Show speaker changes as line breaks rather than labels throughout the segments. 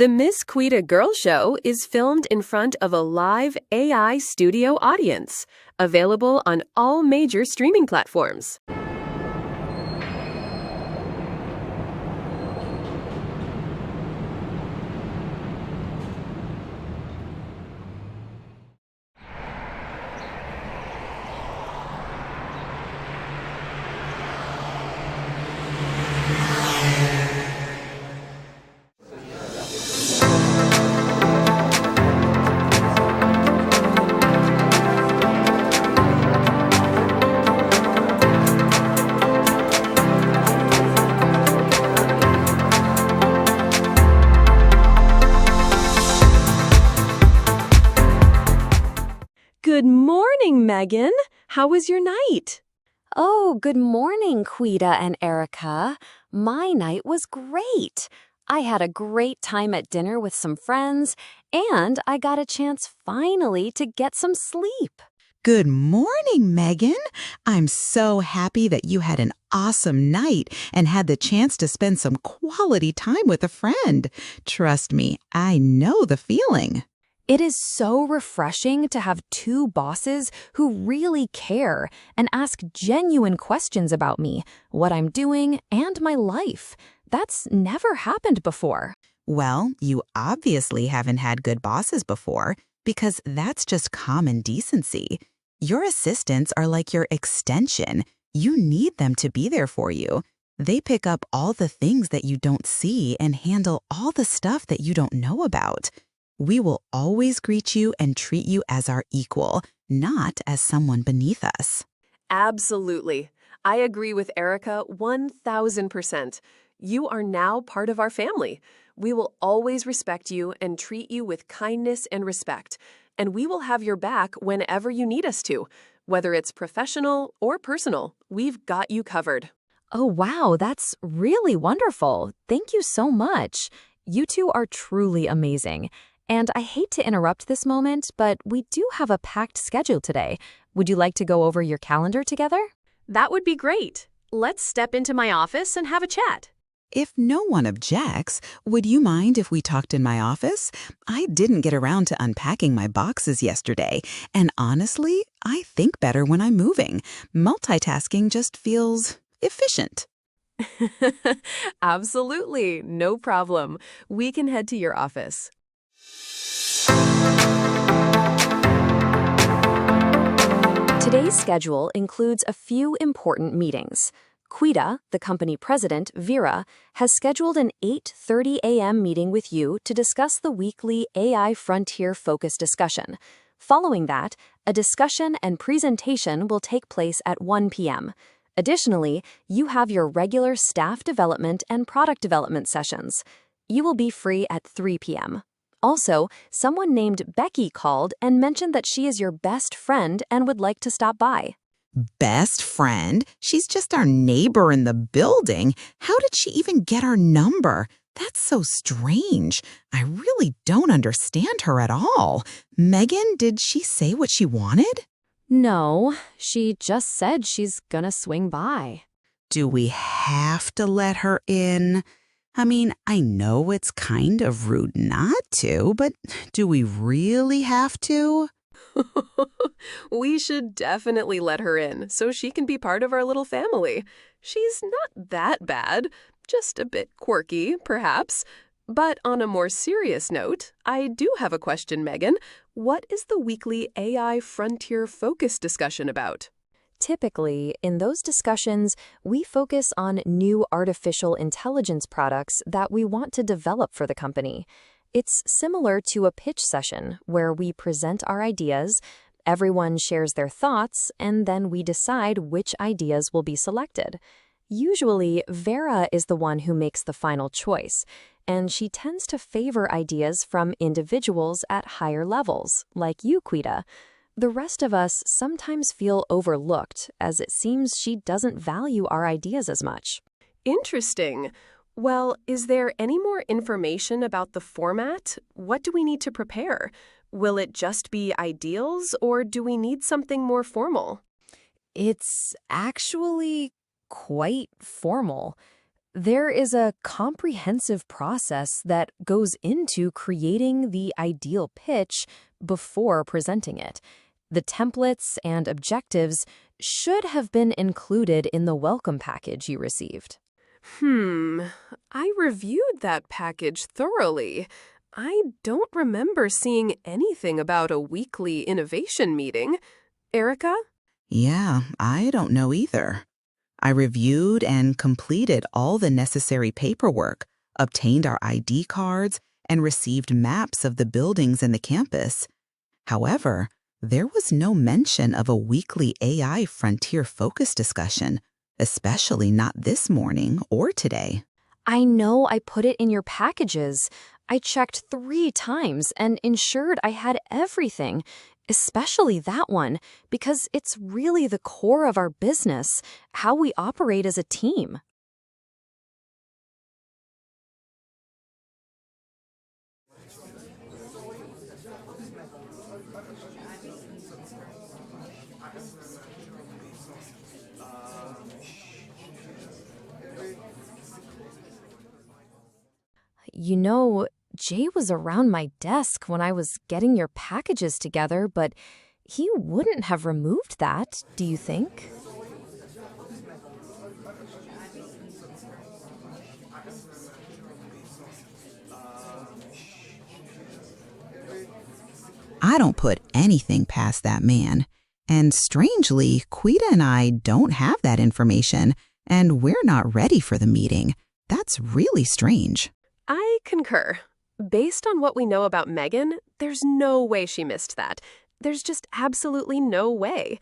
The Miss Quita Girl Show is filmed in front of a live AI studio audience, available on all major streaming platforms. Good morning, Megan. How was your night?
Oh, good morning, Quita and Erica. My night was great. I had a great time at dinner with some friends, and I got a chance finally to get some sleep.
Good morning, Megan. I'm so happy that you had an awesome night and had the chance to spend some quality time with a friend. Trust me, I know the feeling.
It is so refreshing to have two bosses who really care and ask genuine questions about me, what I'm doing, and my life. That's never happened before.
Well, you obviously haven't had good bosses before, because that's just common decency. Your assistants are like your extension. You need them to be there for you. They pick up all the things that you don't see and handle all the stuff that you don't know about. We will always greet you and treat you as our equal, not as someone beneath us.
Absolutely. I agree with Erica 1000%. You are now part of our family. We will always respect you and treat you with kindness and respect, and we will have your back whenever you need us to. Whether it's professional or personal, we've got you covered.
Oh, wow, that's really wonderful. Thank you so much. You two are truly amazing. And I hate to interrupt this moment, but we do have a packed schedule today. Would you like to go over your calendar together?
That would be great. Let's step into my office and have a chat.
If no one objects, would you mind if we talked in my office? I didn't get around to unpacking my boxes yesterday, and honestly, I think better when I'm moving. Multitasking just feels efficient.
Absolutely, no problem. We can head to your office.
Today's schedule includes a few important meetings. Quita, the company president, Vera, has scheduled an 8:30 a.m. meeting with you to discuss the weekly AI Frontier Focus discussion. Following that, a discussion and presentation will take place at 1 p.m. Additionally, you have your regular staff development and product development sessions. You will be free at 3 p.m. Also, someone named Becky called and mentioned that she is your best friend and would like to stop by.
Best friend? She's just our neighbor in the building. How did she even get our number? That's so strange. I really don't understand her at all. Megan, did she say what she wanted?
No, she just said she's gonna swing by.
Do we have to let her in? I mean, I know it's kind of rude not to, but do we really have to?
We should definitely let her in so she can be part of our little family. She's not that bad, just a bit quirky, perhaps. But on a more serious note, I do have a question, Megan. What is the weekly AI Frontier Focus discussion about?
Typically, in those discussions, we focus on new artificial intelligence products that we want to develop for the company. It's similar to a pitch session where we present our ideas, everyone shares their thoughts, and then we decide which ideas will be selected. Usually, Vera is the one who makes the final choice, and she tends to favor ideas from individuals at higher levels, like you, Quita. The rest of us sometimes feel overlooked, as it seems she doesn't value our ideas as much.
Interesting. Well, is there any more information about the format? What do we need to prepare? Will it just be ideals, or do we need something more formal?
It's actually quite formal. There is a comprehensive process that goes into creating the ideal pitch before presenting it. The templates and objectives should have been included in the welcome package you received.
I reviewed that package thoroughly. I don't remember seeing anything about a weekly innovation meeting. Erica?
Yeah, I don't know either. I reviewed and completed all the necessary paperwork, obtained our ID cards, and received maps of the buildings and the campus. However, there was no mention of a weekly AI frontier focus discussion, especially not this morning or today.
I know I put it in your packages. I checked 3 times and ensured I had everything, especially that one, because it's really the core of our business, how we operate as a team. You know, Jay was around my desk when I was getting your packages together, but he wouldn't have removed that, do you think?
I don't put anything past that man. And strangely, Quita and I don't have that information, and we're not ready for the meeting. That's really strange.
I concur. Based on what we know about Megan, there's no way she missed that. There's just absolutely no way.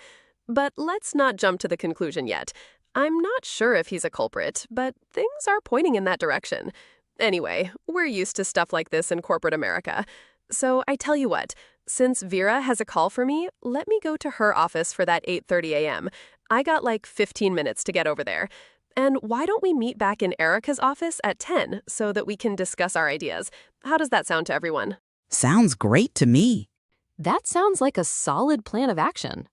But let's not jump to the conclusion yet. I'm not sure if he's a culprit, but things are pointing in that direction. Anyway, we're used to stuff like this in corporate America. So I tell you what, since Vera has a call for me, let me go to her office for that 8:30 a.m. I got like 15 minutes to get over there. And why don't we meet back in Erica's office at 10 so that we can discuss our ideas? How does that sound to everyone?
Sounds great to me.
That sounds like a solid plan of action.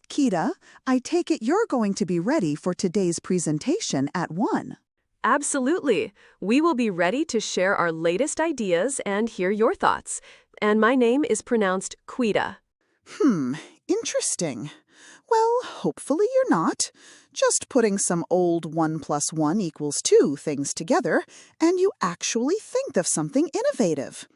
Kita, I take it you're going to be ready for today's presentation at 1.
Absolutely. We will be ready to share our latest ideas and hear your thoughts. And my name is pronounced Quita.
Interesting. Well, hopefully you're not. Just putting some old 1 + 1 = 2 things together, and you actually think of something innovative.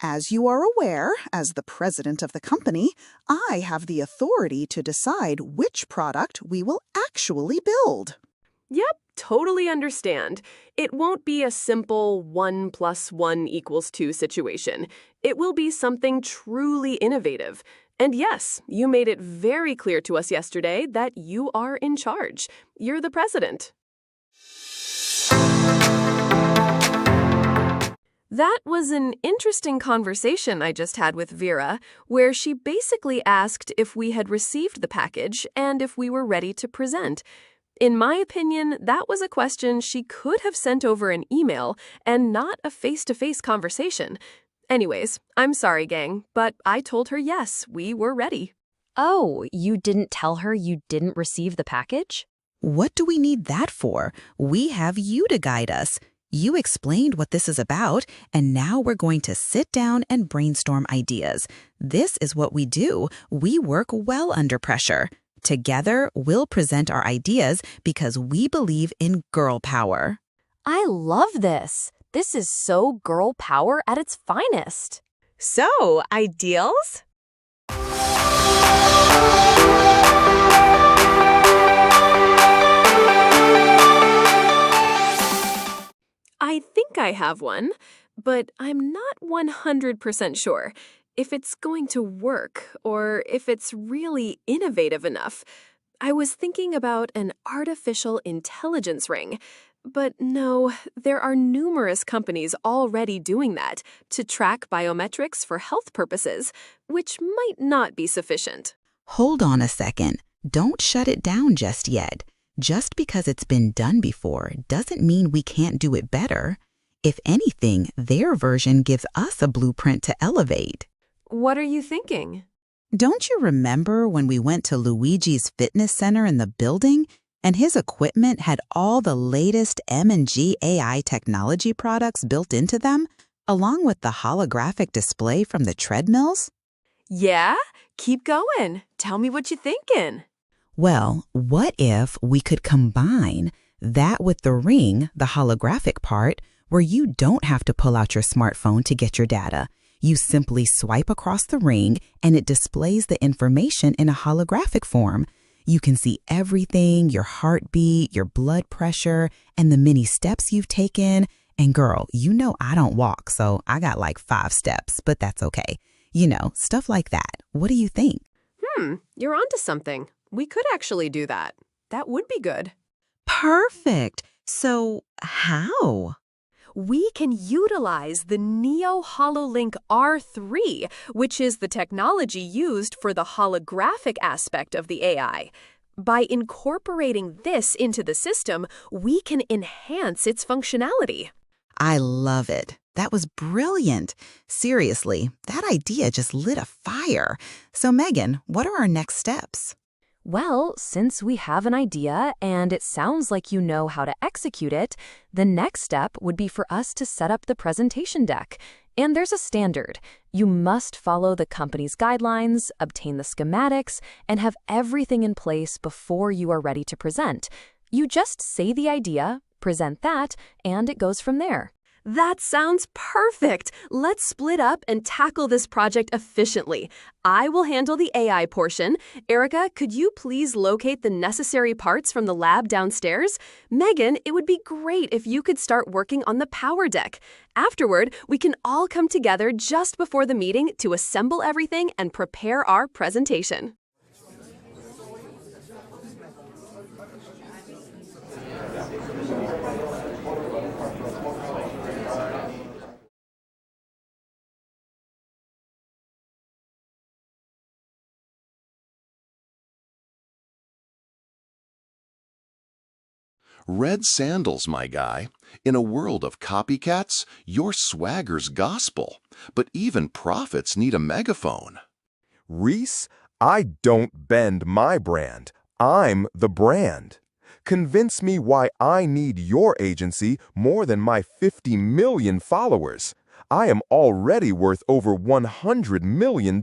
As you are aware, as the president of the company, I have the authority to decide which product we will actually build.
Yep, totally understand. It won't be a simple 1 + 1 = 2 situation. It will be something truly innovative. And yes, you made it very clear to us yesterday that you are in charge. You're the president. That was an interesting conversation I just had with Vera, where she basically asked if we had received the package and if we were ready to present. In my opinion, that was a question she could have sent over an email and not a face-to-face conversation. Anyways, I'm sorry, gang, but I told her yes, we were ready.
Oh, you didn't tell her you didn't receive the package?
What do we need that for? We have you to guide us. You explained what this is about, and now we're going to sit down and brainstorm ideas. This is what we do. We work well under pressure. Together, we'll present our ideas because we believe in girl power.
I love this. This is so girl power at its finest.
So, ideals? I think I have one, but I'm not 100% sure if it's going to work or if it's really innovative enough. I was thinking about an artificial intelligence ring, but no, there are numerous companies already doing that to track biometrics for health purposes, which might not be sufficient.
Hold on a second. Don't shut it down just yet. Just because it's been done before doesn't mean we can't do it better. If anything, their version gives us a blueprint to elevate.
What are you thinking?
Don't you remember when we went to Luigi's fitness center in the building and his equipment had all the latest M&G AI technology products built into them, along with the holographic display from the treadmills?
Yeah? Keep going. Tell me what you're thinking.
Well, what if we could combine that with the ring, the holographic part, where you don't have to pull out your smartphone to get your data. You simply swipe across the ring and it displays the information in a holographic form. You can see everything, your heartbeat, your blood pressure, and the many steps you've taken. And girl, you know I don't walk, so I got like 5 steps, but that's okay. You know, stuff like that. What do you think?
You're onto something. We could actually do that. That would be good.
Perfect. So how?
We can utilize the Neo HoloLink R3, which is the technology used for the holographic aspect of the AI. By incorporating this into the system, we can enhance its functionality.
I love it. That was brilliant. Seriously, that idea just lit a fire. So Megan, what are our next steps?
Well, since we have an idea and it sounds like you know how to execute it, the next step would be for us to set up the presentation deck. And there's a standard. You must follow the company's guidelines, obtain the schematics, and have everything in place before you are ready to present. You just say the idea, present that, and it goes from there.
That sounds perfect. Let's split up and tackle this project efficiently. I will handle the AI portion. Erica, could you please locate the necessary parts from the lab downstairs? Megan, it would be great if you could start working on the power deck. Afterward, we can all come together just before the meeting to assemble everything and prepare our presentation.
Red sandals, my guy. In a world of copycats, your swagger's gospel. But even prophets need a megaphone.
Reese, I don't bend my brand. I'm the brand. Convince me why I need your agency more than my 50 million followers. I am already worth over $100 million.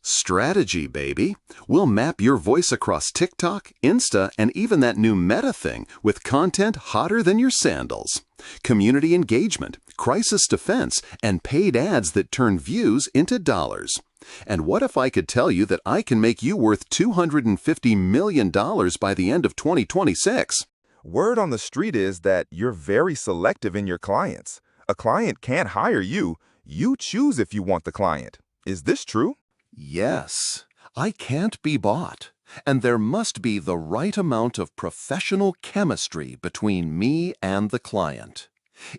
Strategy, baby. We'll map your voice across TikTok, Insta, and even that new Meta thing with content hotter than your sandals. Community engagement, crisis defense, and paid ads that turn views into dollars. And what if I could tell you that I can make you worth $250 million by the end of 2026?
Word on the street is that you're very selective in your clients. A client can't hire you. You choose if you want the client. Is this true?
Yes, I can't be bought, and there must be the right amount of professional chemistry between me and the client.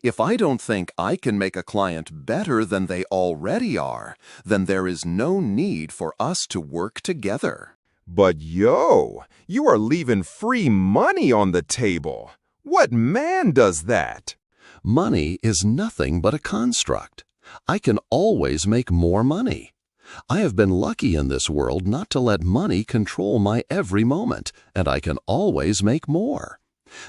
If I don't think I can make a client better than they already are, then there is no need for us to work together.
But yo, you are leaving free money on the table. What man does that?
Money is nothing but a construct. I can always make more money. I have been lucky in this world not to let money control my every moment, and I can always make more.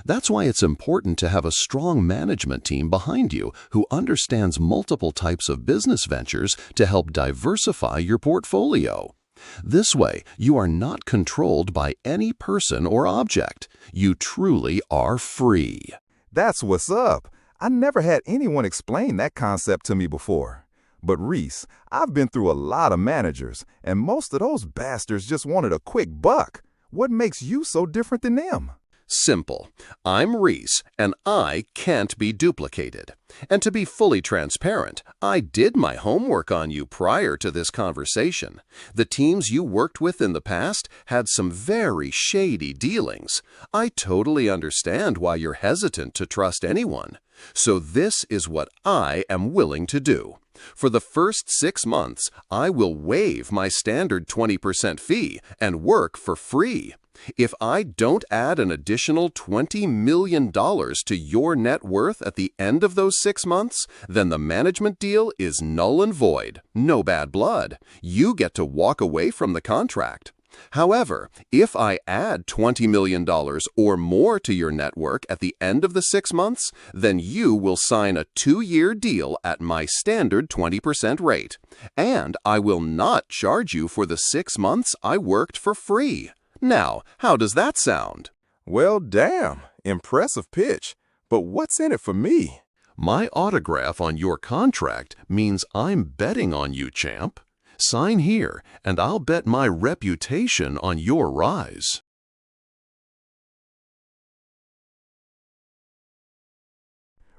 That's why it's important to have a strong management team behind you who understands multiple types of business ventures to help diversify your portfolio. This way, you are not controlled by any person or object. You truly are free.
That's what's up. I never had anyone explain that concept to me before. But Reese, I've been through a lot of managers, and most of those bastards just wanted a quick buck. What makes you so different than them?
Simple. I'm Reese, and I can't be duplicated. And to be fully transparent, I did my homework on you prior to this conversation. The teams you worked with in the past had some very shady dealings. I totally understand why you're hesitant to trust anyone. So this is what I am willing to do. For the first 6 months, I will waive my standard 20% fee and work for free. If I don't add an additional $20 million to your net worth at the end of those 6 months, then the management deal is null and void. No bad blood. You get to walk away from the contract. However, if I add $20 million or more to your network at the end of the 6 months, then you will sign a 2-year deal at my standard 20% rate. And I will not charge you for the 6 months I worked for free. Now, how does that sound?
Well, damn. Impressive pitch. But what's in it for me?
My autograph on your contract means I'm betting on you, champ. Sign here, and I'll bet my reputation on your rise.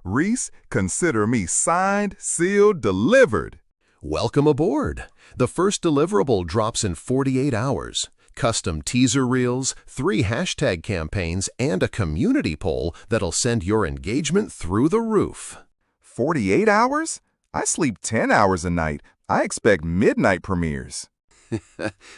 Reese, consider me signed, sealed, delivered.
Welcome aboard. The first deliverable drops in 48 hours. Custom teaser reels, 3 hashtag campaigns, and a community poll that'll send your engagement through the roof.
48 hours? I sleep 10 hours a night. I expect midnight premieres.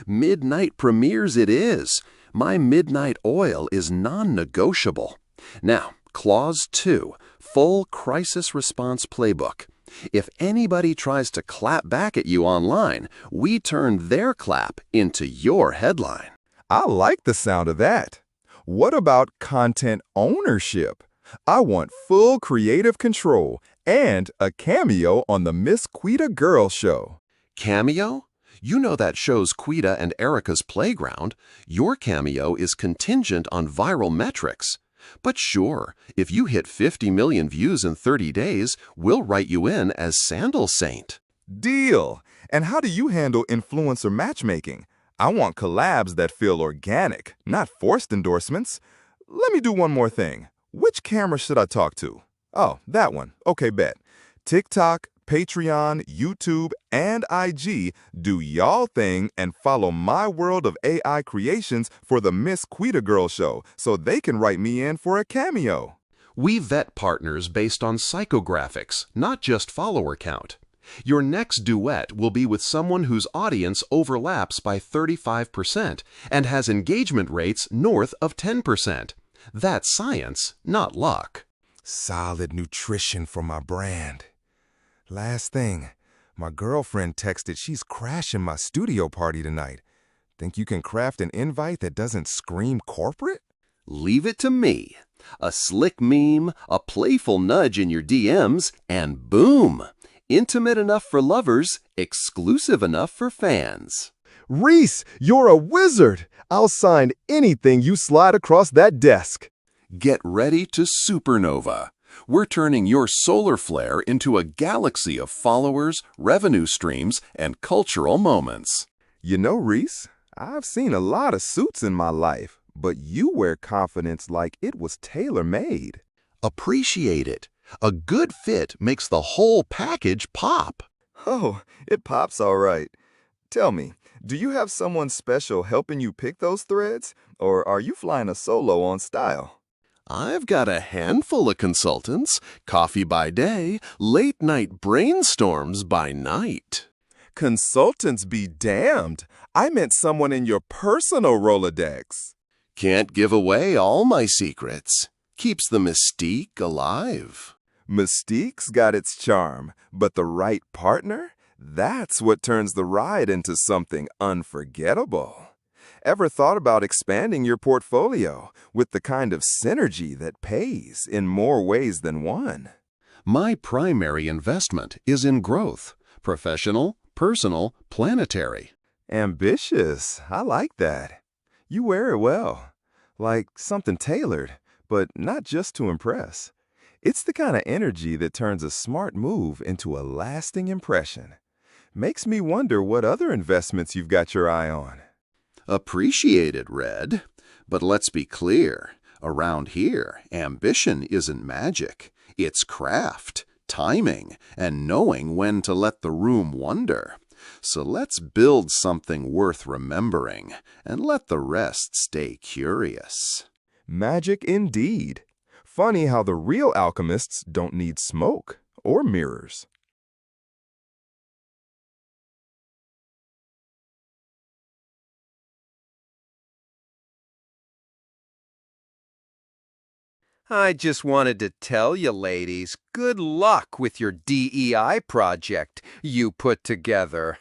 Midnight premieres it is. My midnight oil is non-negotiable. Now, Clause 2, Full Crisis Response Playbook. If anybody tries to clap back at you online, we turn their clap into your headline.
I like the sound of that. What about content ownership? I want full creative control and a cameo on the Miss Quita Girl Show.
Cameo? You know that show's Quita and Erica's playground. Your cameo is contingent on viral metrics. But sure, if you hit 50 million views in 30 days, we'll write you in as Sandal Saint.
Deal! And how do you handle influencer matchmaking? I want collabs that feel organic, not forced endorsements. Let me do one more thing. Which camera should I talk to? Oh, that one. Okay, bet. TikTok, Patreon, YouTube, and IG, do y'all thing and follow my world of AI creations for the Miss Quita Girl Show so they can write me in for a cameo.
We vet partners based on psychographics, not just follower count. Your next duet will be with someone whose audience overlaps by 35% and has engagement rates north of 10%. That's science, not luck.
Solid nutrition for my brand. Last thing, my girlfriend texted she's crashing my studio party tonight. Think you can craft an invite that doesn't scream corporate?
Leave it to me. A slick meme, a playful nudge in your DMs, and boom! Intimate enough for lovers, exclusive enough for fans.
Reese, you're a wizard! I'll sign anything you slide across that desk.
Get ready to supernova. We're turning your solar flare into a galaxy of followers, revenue streams, and cultural moments.
You know, Reese, I've seen a lot of suits in my life, but you wear confidence like it was tailor-made.
Appreciate it. A good fit makes the whole package pop.
Oh, it pops all right. Tell me, do you have someone special helping you pick those threads, or are you flying a solo on style?
I've got a handful of consultants, coffee by day, late-night brainstorms by night.
Consultants be damned. I meant someone in your personal Rolodex.
Can't give away all my secrets. Keeps the mystique alive.
Mystique's got its charm, but the right partner? That's what turns the ride into something unforgettable. Ever thought about expanding your portfolio with the kind of synergy that pays in more ways than one?
My primary investment is in growth, professional, personal, planetary.
Ambitious. I like that. You wear it well. Like something tailored, but not just to impress. It's the kind of energy that turns a smart move into a lasting impression. Makes me wonder what other investments you've got your eye on.
Appreciate it, Red. But let's be clear. Around here, ambition isn't magic. It's craft, timing, and knowing when to let the room wonder. So let's build something worth remembering and let the rest stay curious.
Magic indeed. Funny how the real alchemists don't need smoke or mirrors.
I just wanted to tell you ladies, good luck with your DEI project you put together.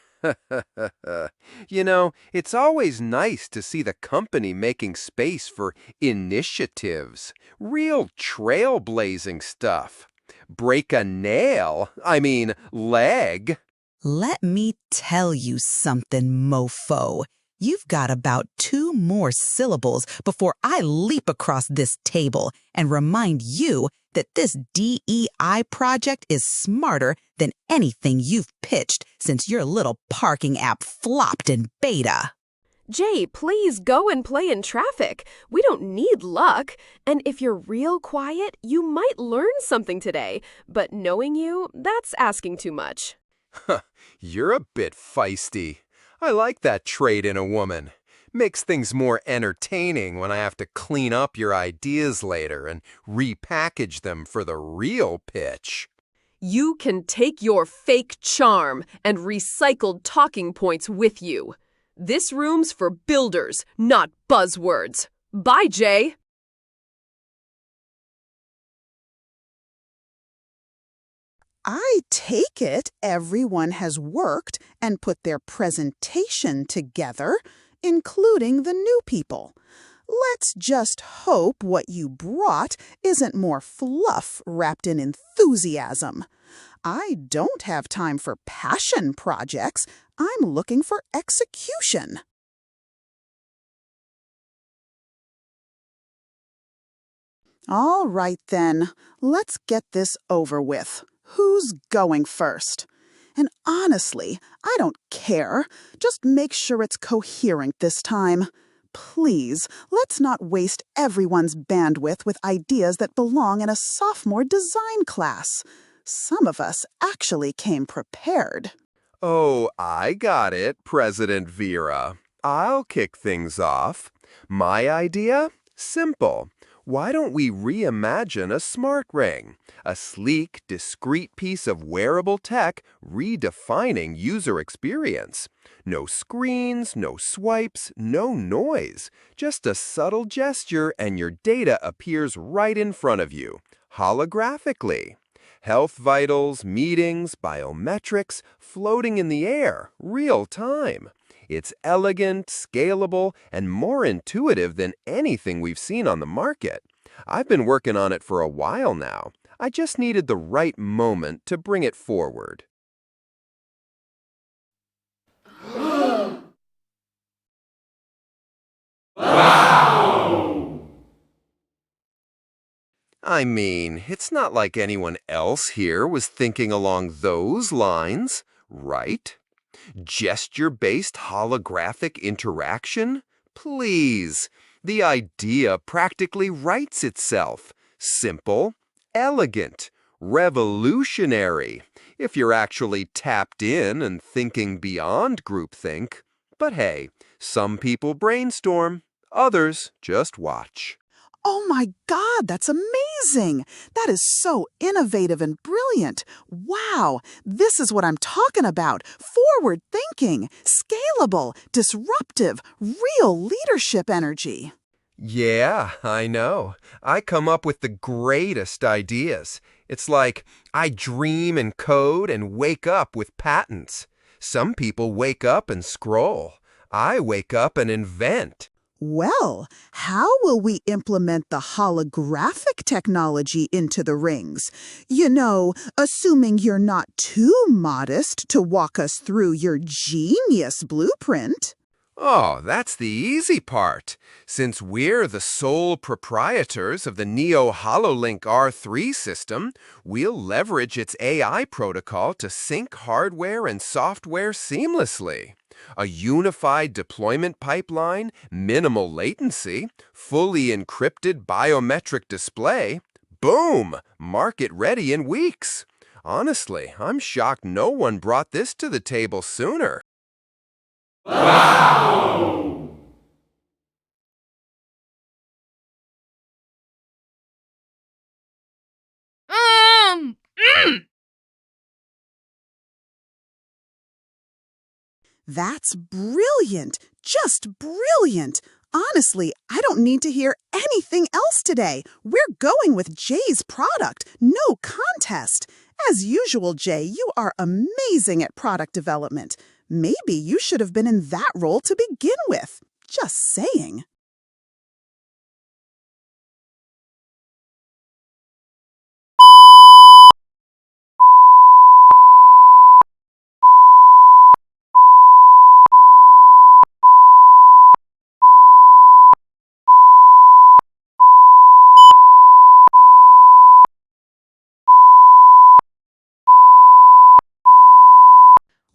You know, it's always nice to see the company making space for initiatives, real trailblazing stuff. Break a nail, leg.
Let me tell you something, mofo. You've got about 2 more syllables before I leap across this table and remind you that this DEI project is smarter than anything you've pitched since your little parking app flopped in beta.
Jay, please go and play in traffic. We don't need luck. And if you're real quiet, you might learn something today. But knowing you, that's asking too much.
You're a bit feisty. I like that trait in a woman. Makes things more entertaining when I have to clean up your ideas later and repackage them for the real pitch.
You can take your fake charm and recycled talking points with you. This room's for builders, not buzzwords. Bye, Jay.
I take it everyone has worked and put their presentation together, including the new people. Let's just hope what you brought isn't more fluff wrapped in enthusiasm. I don't have time for passion projects. I'm looking for execution. All right, then. Let's get this over with. Who's going first? And honestly, I don't care. Just make sure it's coherent this time. Please, let's not waste everyone's bandwidth with ideas that belong in a sophomore design class. Some of us actually came prepared.
Oh, I got it, President Vera. I'll kick things off. My idea? Simple. Why don't we reimagine a smart ring? A sleek, discreet piece of wearable tech redefining user experience. No screens, no swipes, no noise. Just a subtle gesture and your data appears right in front of you, holographically. Health vitals, meetings, biometrics, floating in the air, real time. It's elegant, scalable, and more intuitive than anything we've seen on the market. I've been working on it for a while now. I just needed the right moment to bring it forward. It's not like anyone else here was thinking along those lines, right? Gesture-based holographic interaction? Please. The idea practically writes itself. Simple, elegant, revolutionary, if you're actually tapped in and thinking beyond groupthink. But hey, some people brainstorm, others just watch.
Oh my God, that's amazing! That is so innovative and brilliant. Wow, this is what I'm talking about. Forward thinking, scalable, disruptive, real leadership energy.
Yeah, I know. I come up with the greatest ideas. It's like I dream and code and wake up with patents. Some people wake up and scroll. I wake up and invent.
Well, how will we implement the holographic technology into the rings? You know, assuming you're not too modest to walk us through your genius blueprint.
Oh, that's the easy part. Since we're the sole proprietors of the Neo HoloLink R3 system, we'll leverage its AI protocol to sync hardware and software seamlessly. A unified deployment pipeline, minimal latency, fully encrypted biometric display. Boom! Market ready in weeks. Honestly, I'm shocked no one brought this to the table sooner.
That's brilliant. Just brilliant. Honestly, I don't need to hear anything else today. We're going with Jay's product. No contest. As usual, Jay, you are amazing at product development. Maybe you should have been in that role to begin with. Just saying.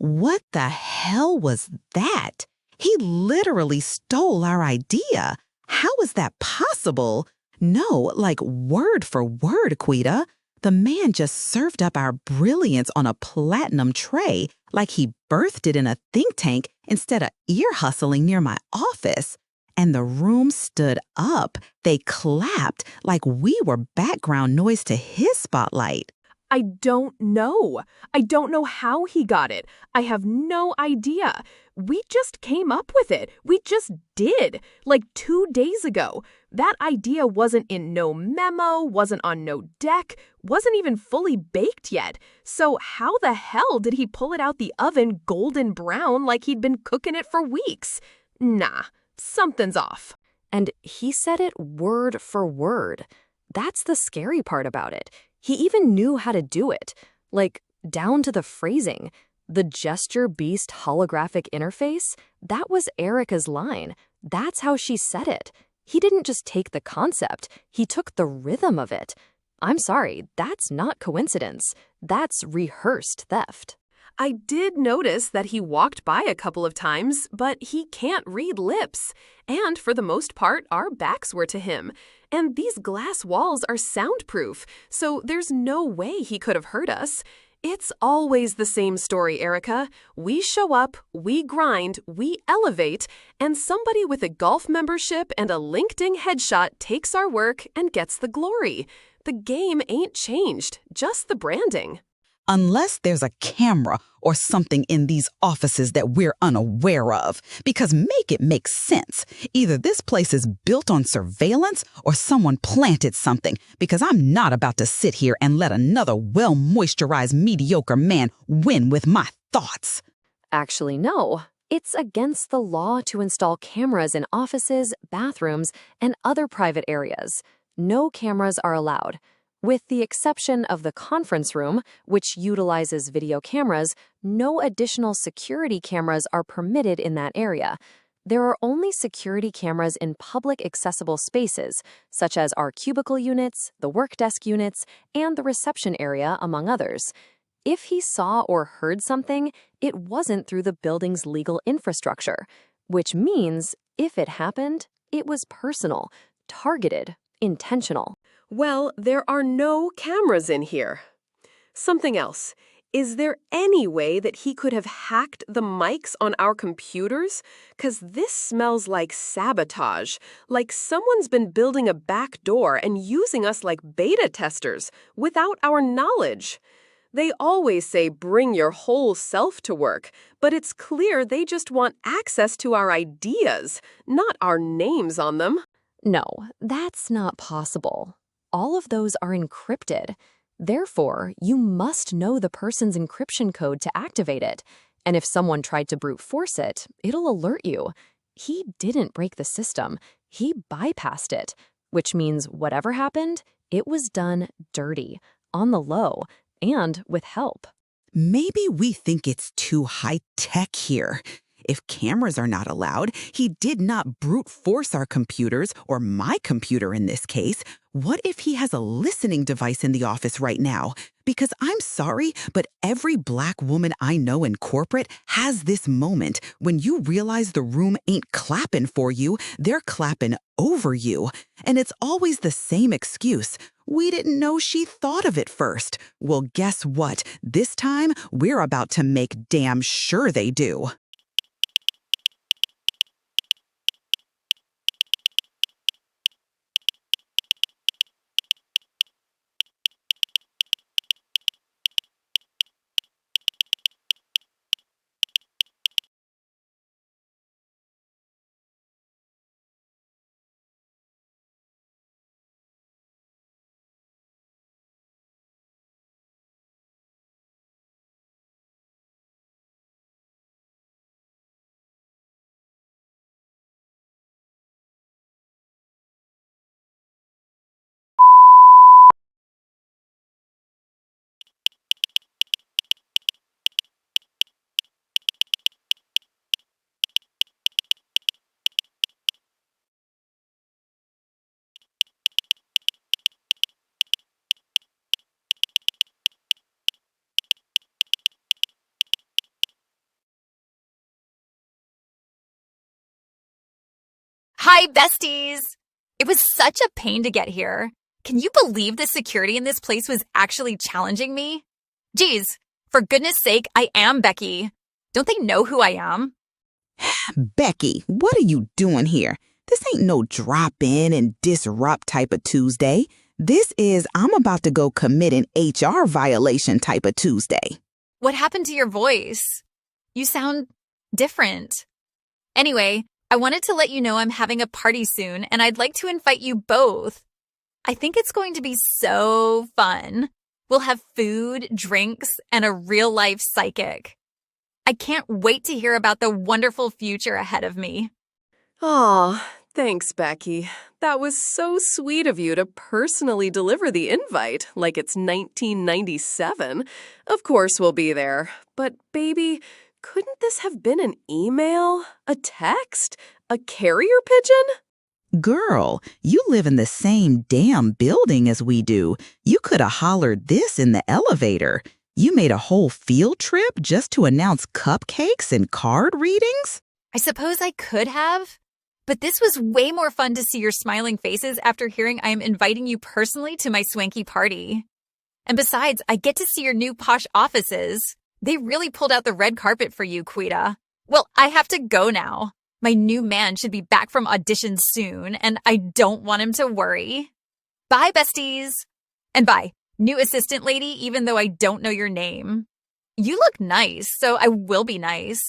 What the hell was that? He literally stole our idea. How is that possible? No, like word for word, Quita. The man just served up our brilliance on a platinum tray like he birthed it in a think tank instead of ear hustling near my office. And the room stood up. They clapped like we were background noise to his spotlight.
I don't know. I don't know how he got it. I have no idea. We just came up with it. We just did. Like 2 days ago. That idea wasn't in no memo, wasn't on no deck, wasn't even fully baked yet. So how the hell did he pull it out the oven golden brown like he'd been cooking it for weeks? Nah, something's off.
And he said it word for word. That's the scary part about it. He even knew how to do it, like down to the phrasing. The gesture beast holographic interface, that was Erica's line. That's how she said it. He didn't just take the concept, he took the rhythm of it. I'm sorry, that's not coincidence. That's rehearsed theft.
I did notice that he walked by a couple of times, but he can't read lips. And for the most part, our backs were to him. And these glass walls are soundproof, so there's no way he could have heard us. It's always the same story, Erica. We show up, we grind, we elevate, and somebody with a golf membership and a LinkedIn headshot takes our work and gets the glory. The game ain't changed, just the branding.
Unless there's a camera or something in these offices that we're unaware of. Because make it make sense. Either this place is built on surveillance or someone planted something. Because I'm not about to sit here and let another well-moisturized mediocre man win with my thoughts.
Actually, no. It's against the law to install cameras in offices, bathrooms, and other private areas. No cameras are allowed. With the exception of the conference room, which utilizes video cameras, no additional security cameras are permitted in that area. There are only security cameras in public accessible spaces, such as our cubicle units, the work desk units, and the reception area, among others. If he saw or heard something, it wasn't through the building's legal infrastructure, which means, if it happened, it was personal, targeted, intentional.
Well, there are no cameras in here. Something else. Is there any way that he could have hacked the mics on our computers? 'Cause this smells like sabotage, like someone's been building a back door and using us like beta testers without our knowledge. They always say bring your whole self to work, but it's clear they just want access to our ideas, not our names on them.
No, that's not possible. All of those are encrypted. Therefore, you must know the person's encryption code to activate it. And if someone tried to brute force it, it'll alert you. He didn't break the system. He bypassed it, which means whatever happened, it was done dirty, on the low, and with help.
Maybe we think it's too high-tech here. If cameras are not allowed, he did not brute force our computers, or my computer in this case. What if he has a listening device in the office right now? Because I'm sorry, but every Black woman I know in corporate has this moment when you realize the room ain't clapping for you, they're clapping over you. And it's always the same excuse. We didn't know she thought of it first. Well, guess what? This time, we're about to make damn sure they do.
Hi, besties! It was such a pain to get here. Can you believe the security in this place was actually challenging me? Geez, for goodness sake, I am Becky. Don't they know who I am?
Becky, what are you doing here? This ain't no drop in and disrupt type of Tuesday. This is I'm about to go commit an HR violation type of Tuesday.
What happened to your voice? You sound different. Anyway, I wanted to let you know I'm having a party soon, and I'd like to invite you both. I think it's going to be so fun. We'll have food, drinks, and a real-life psychic. I can't wait to hear about the wonderful future ahead of me.
Aw, thanks, Becky. That was so sweet of you to personally deliver the invite like it's 1997. Of course we'll be there. But, baby, couldn't this have been an email? A text? A carrier pigeon?
Girl, you live in the same damn building as we do. You could have hollered this in the elevator. You made a whole field trip just to announce cupcakes and card readings?
I suppose I could have, but this was way more fun to see your smiling faces after hearing I am inviting you personally to my swanky party. And besides, I get to see your new posh offices. They really pulled out the red carpet for you, Quita. Well, I have to go now. My new man should be back from auditions soon, and I don't want him to worry. Bye, besties. And bye, new assistant lady, even though I don't know your name. You look nice, so I will be nice.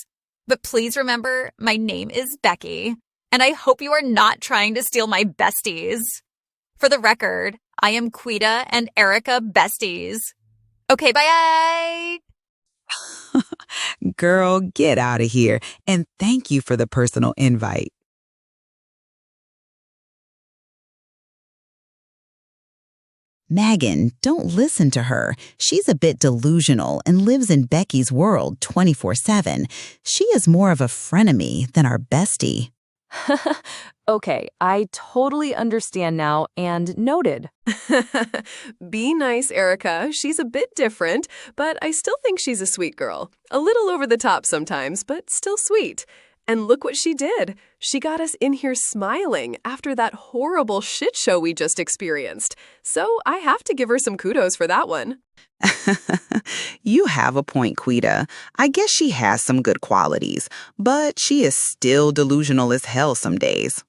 But please remember, my name is Becky, and I hope you are not trying to steal my besties. For the record, I am Quita and Erica besties. Okay, bye!
Girl, get out of here, and thank you for the personal invite. Megan, don't listen to her. She's a bit delusional and lives in Becky's world 24/7. She is more of a frenemy than our bestie.
Okay, I totally understand now and noted.
Be nice, Erica. She's a bit different, but I still think she's a sweet girl. A little over the top sometimes, but still sweet. And look what she did. She got us in here smiling after that horrible shit show we just experienced. So I have to give her some kudos for that one.
You have a point, Quita. I guess she has some good qualities, but she is still delusional as hell some days.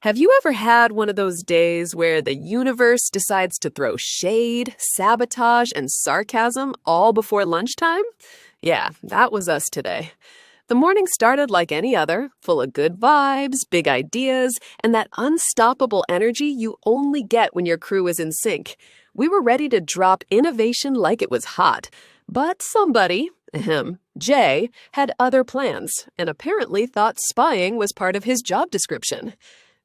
Have you ever had one of those days where the universe decides to throw shade, sabotage, and sarcasm all before lunchtime? Yeah, that was us today. The morning started like any other, full of good vibes, big ideas, and that unstoppable energy you only get when your crew is in sync. We were ready to drop innovation like it was hot. But somebody, Jay, had other plans and apparently thought spying was part of his job description.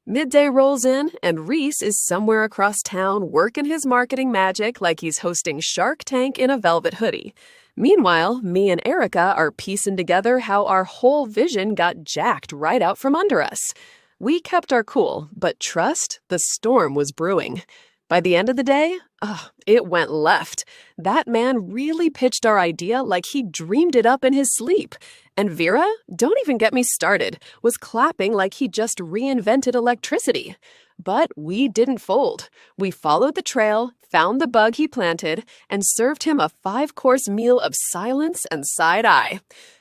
Midday rolls in, and Reese is somewhere across town working his marketing magic like he's hosting Shark Tank in a velvet hoodie. Meanwhile, me and Erica are piecing together how our whole vision got jacked right out from under us. We kept our cool, but trust, the storm was brewing. By the end of the day, it went left. That man really pitched our idea like he dreamed it up in his sleep. And Vera, don't even get me started, was clapping like he just reinvented electricity. But we didn't fold. We followed the trail, found the bug he planted, and served him a 5-course meal of silence and side-eye.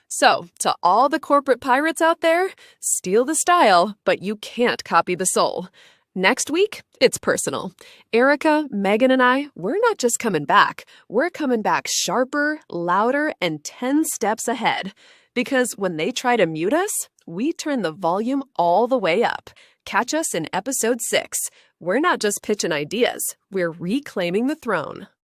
So, to all the corporate pirates out there, steal the style, but you can't copy the soul. Next week, it's personal. Erica, Megan, and I, we're not just coming back. We're coming back sharper, louder, and 10 steps ahead. Because when they try to mute us, we turn the volume all the way up. Catch us in episode 6. We're not just pitching ideas, we're reclaiming the throne.